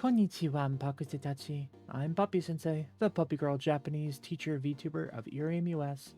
Konnichiwa, Mpaku-tachi. I'm Puppy-Sensei, the Puppy Girl Japanese teacher VTuber of Irium US.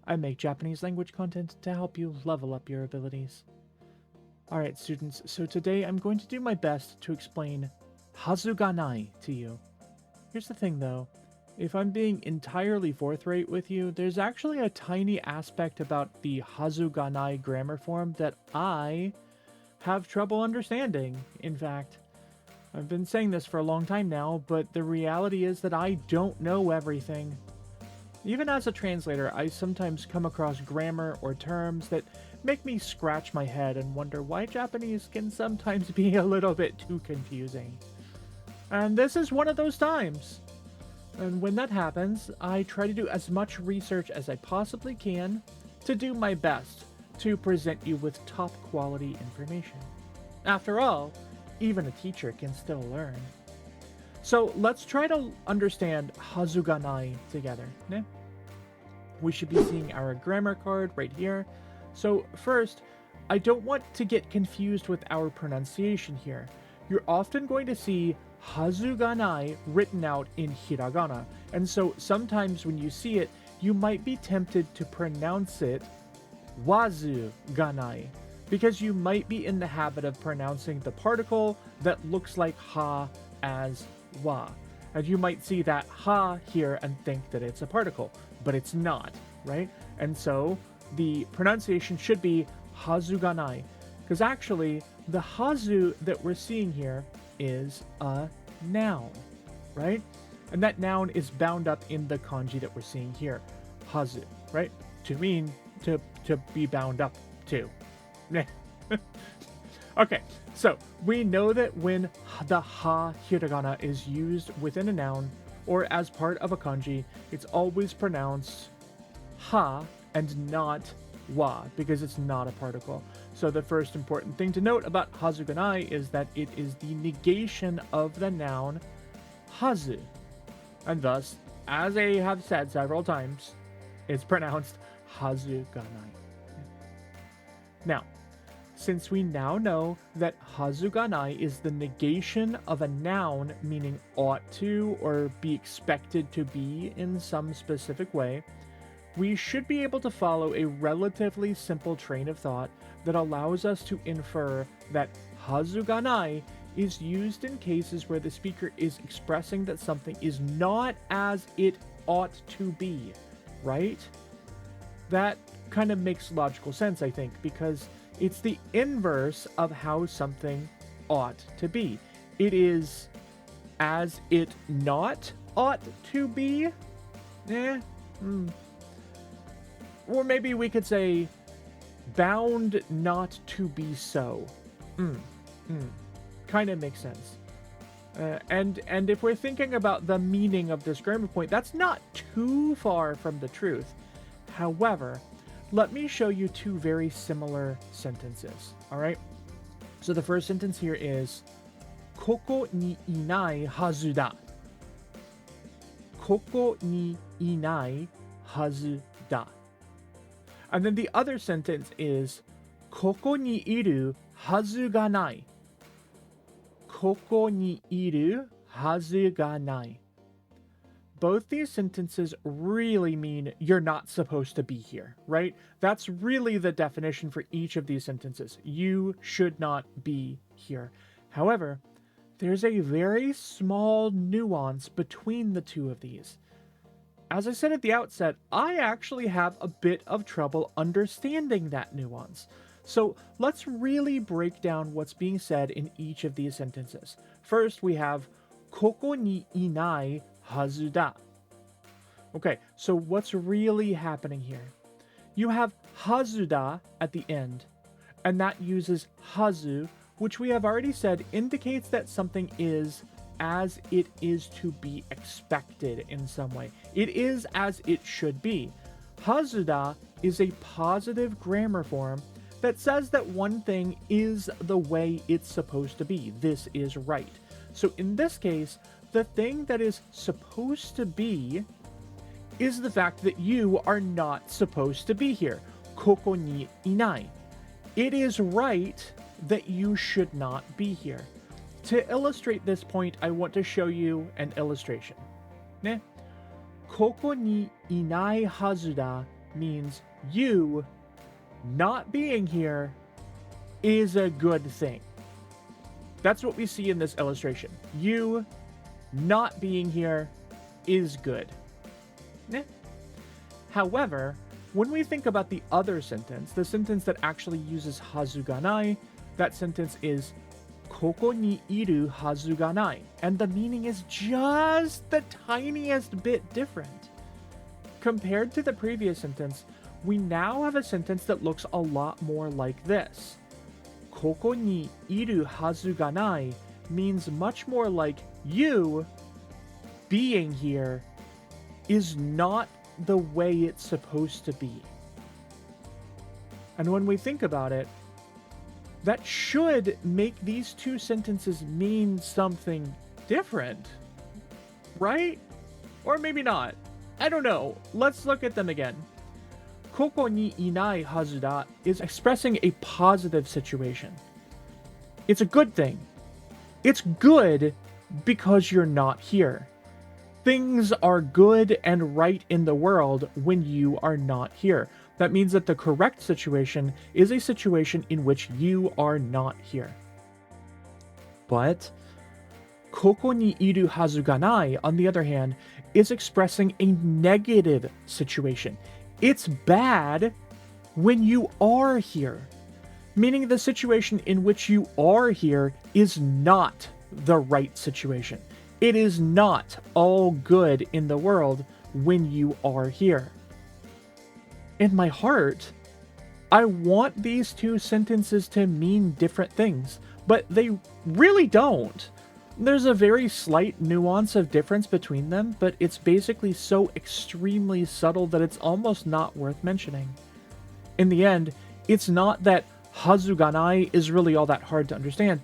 I make Japanese language content to help you level up your abilities. Alright students, so today I'm going to do my best to explain Hazu gaない to you. Here's the thing though, if I'm being entirely forthright with you, there's actually a tiny aspect about the Hazu gaないgrammar form that I have trouble understanding, in fact. I've been saying this for a long time now, but the reality is that I don't know everything. Even as a translator, I sometimes come across grammar or terms that make me scratch my head and wonder why Japanese can sometimes be a little bit too confusing. And this is one of those times. And when that happens, I try to do as much research as I possibly can to do my best to present you with top quality information. After all, even a teacher can still learn. So let's try to understand Hazu gaないtogether. Ne? We should be seeing our grammar card right here. So first, I don't want to get confused with our pronunciation here. You're often going to see Hazu gaないwritten out in hiragana, and so sometimes when you see it, you might be tempted to pronounce it wazu gaない, because you might be in the habit of pronouncing the particle that looks like ha as wa. And you might see that ha here and think that it's a particle, but it's not, right? And so the pronunciation should be hazu gaない, because actually the hazu that we're seeing here is a noun, right? And that noun is bound up in the kanji that we're seeing here, hazu, right? To mean to be bound up to. Okay, so we know that when the ha hiragana is used within a noun or as part of a kanji, it's always pronounced ha and not wa, because it's not a particle. So the first important thing to note about hazu gaないis that it is the negation of the noun hazu. And thus, as I have said several times, it's pronounced hazu gaない. Now, since we now know that hazu gaないis the negation of a noun meaning ought to or be expected to be in some specific way, we should be able to follow a relatively simple train of thought that allows us to infer that hazu gaないis used in cases where the speaker is expressing that something is not as it ought to be, right? That kind of makes logical sense, I think, because it's the inverse of how something ought to be. It is as it not ought to be? Or maybe we could say bound not to be so. Kind of makes sense. And if we're thinking about the meaning of this grammar point, that's not too far from the truth. However, let me show you two very similar sentences, all right? So the first sentence here is, ここにいないはずだ. ここにいないはずだ. And then the other sentence is, ここにいるはずがない. ここにいるはずがない. Both these sentences really mean you're not supposed to be here, right? That's really the definition for each of these sentences. You should not be here. However, there's a very small nuance between the two of these. As I said at the outset, I actually have a bit of trouble understanding that nuance. So let's really break down what's being said in each of these sentences. First, we have ここにいないはずだ. Okay, so what's really happening here? You have hazu da at the end, and that uses hazu, which we have already said indicates that something is as it is to be expected in some way. It is as it should be. Hazu da is a positive grammar form that says that one thing is the way it's supposed to be. This is right. So in this case, the thing that is supposed to be is the fact that you are not supposed to be here. ここにいない. It is right that you should not be here. To illustrate this point, I want to show you an illustration. Ne? Koko ni inai hazu da means you not being here is a good thing. That's what we see in this illustration. You not being here is good. Ne? However, when we think about the other sentence, the sentence that actually uses hazu ga nai, that sentence is koko ni iru hazu ga nai, and the meaning is just the tiniest bit different. Compared to the previous sentence, we now have a sentence that looks a lot more like this. Koko ni iru hazu ga nai means much more like you being here is not the way it's supposed to be. And when we think about it, that should make these two sentences mean something different, right? Or maybe not. I don't know. Let's look at them again. Koko ni inai hazu da is expressing a positive situation. It's a good thing. It's good because you're not here. Things are good and right in the world when you are not here. That means that the correct situation is a situation in which you are not here. But koko ni iru hazu ga nai, on the other hand, is expressing a negative situation. It's bad when you are here, meaning the situation in which you are here is not the right situation. It is not all good in the world when you are here. In my heart, I want these two sentences to mean different things, but they really don't. There's a very slight nuance of difference between them, but it's basically so extremely subtle that it's almost not worth mentioning. In the end, it's not that hazu ga nai is really all that hard to understand.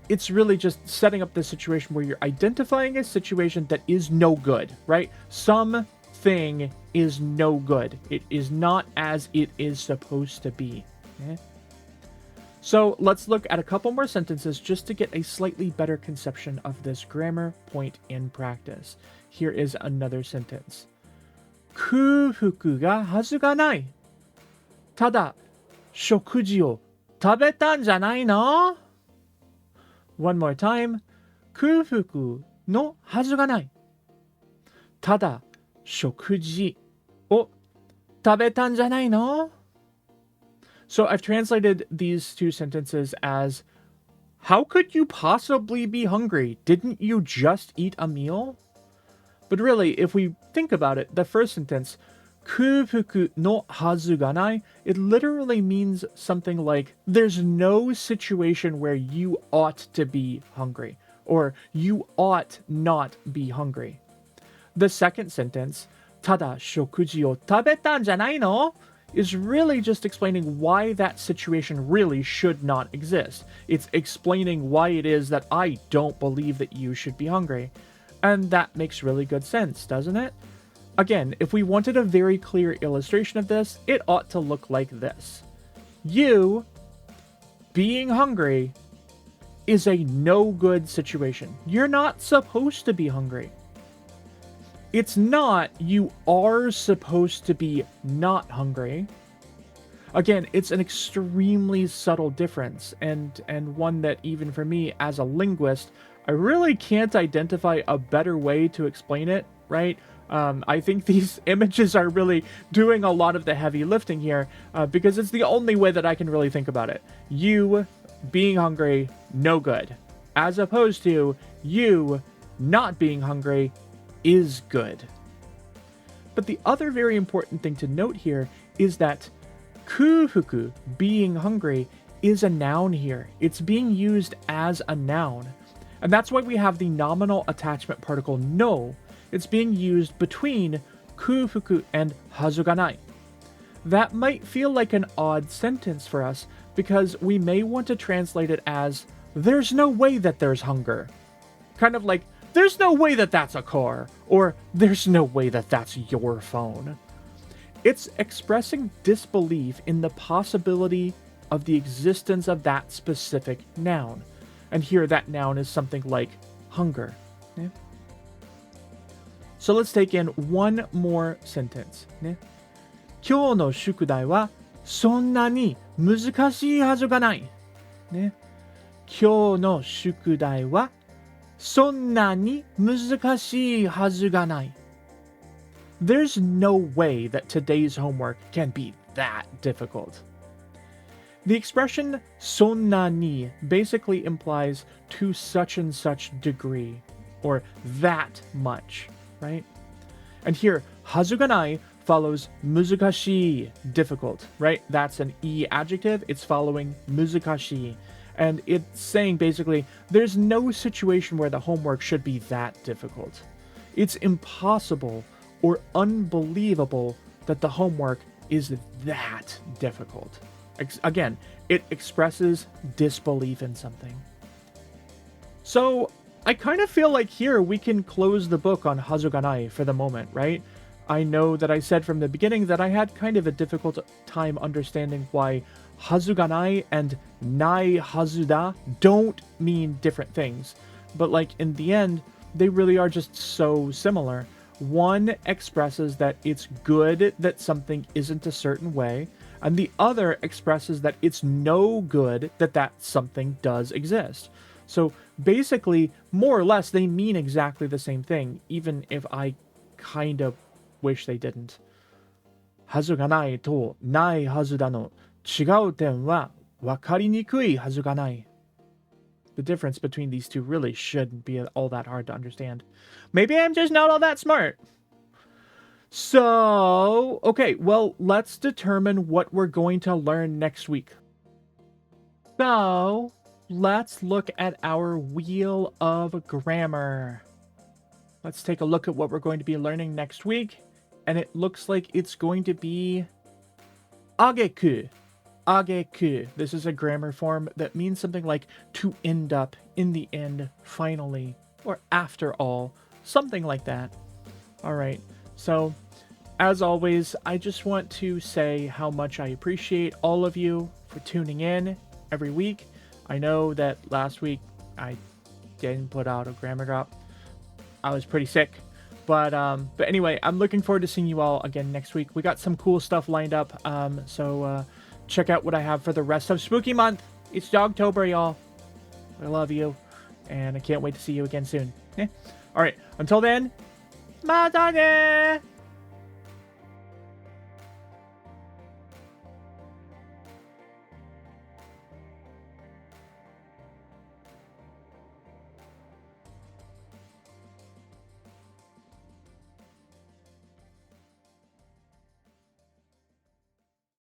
It's really just setting up this situation where you're identifying a situation that is no good, right? Something is no good. It is not as it is supposed to be. Okay? So let's look at a couple more sentences just to get a slightly better conception of this grammar point in practice. Here is another sentence. Kufuku ga hazu ga nai. Tada, shokuji o tabetan janai no? One more time. Kufuku no hazu ga nai. Tada, shokuji o tabetan janai no? So I've translated these two sentences as, how could you possibly be hungry? Didn't you just eat a meal? But really, if we think about it, the first sentence, kufuku no hazu ga nai, it literally means something like, there's no situation where you ought to be hungry, or you ought not be hungry. The second sentence, tada shokuji o tabetan janai no, is really just explaining why that situation really should not exist. It's explaining why it is that I don't believe that you should be hungry. And that makes really good sense, doesn't it? Again, if we wanted a very clear illustration of this, it ought to look like this. You being hungry is a no good situation. You're not supposed to be hungry. It's not you are supposed to be not hungry. Again, it's an extremely subtle difference, and one that even for me as a linguist, I really can't identify a better way to explain it, right? I think these images are really doing a lot of the heavy lifting here, because it's the only way that I can really think about it. You being hungry, no good. As opposed to you not being hungry is good. But the other very important thing to note here is that kufuku, being hungry, is a noun here. It's being used as a noun. And that's why we have the nominal attachment particle no. It's being used between kufuku and hazu ga nai. That might feel like an odd sentence for us because we may want to translate it as, there's no way that there's hunger. Kind of like, there's no way that that's a car, or there's no way that that's your phone. It's expressing disbelief in the possibility of the existence of that specific noun. And here that noun is something like hunger. Ne? So let's take in one more sentence. Ne? 今日の宿題はそんなに難しいはずがない。ね。今日の宿題はそんなに難しいはずがない。There's no way that today's homework can be that difficult. The expression そんなに basically implies to such and such degree, or that much, right? And here, はずがない follows 難しい, difficult, right? That's an E adjective. It's following 難しい. And it's saying basically, there's no situation where the homework should be that difficult. It's impossible or unbelievable that the homework is that difficult. Again, it expresses disbelief in something. So, I kind of feel like here we can close the book on Hazu ga nai for the moment, right? I know that I said from the beginning that I had kind of a difficult time understanding why Hazu ga nai and nai hazu da don't mean different things. But like in the end, they really are just so similar. One expresses that it's good that something isn't a certain way, and the other expresses that it's no good that that something does exist. So basically, more or less, they mean exactly the same thing, even if I kind of wish they didn't. はずがないとないはずだの違う点はわかりにくいはずがない。The difference between these two really shouldn't be all that hard to understand. Maybe I'm just not all that smart. So, okay, well, let's determine what we're going to learn next week. So, let's look at our wheel of grammar. Let's take a look at what we're going to be learning next week. And it looks like it's going to be ageku. Ageku. This is a grammar form that means something like to end up, in the end, finally, or after all, something like that. All right. So, as always, I just want to say how much I appreciate all of you for tuning in every week. I know that last week I didn't put out a grammar drop. I was pretty sick. But anyway, I'm looking forward to seeing you all again next week. We got some cool stuff lined up. So check out what I have for the rest of Spooky Month. It's Dogtober, y'all. I love you. And I can't wait to see you again soon. Yeah? All right. Until then, mata ne!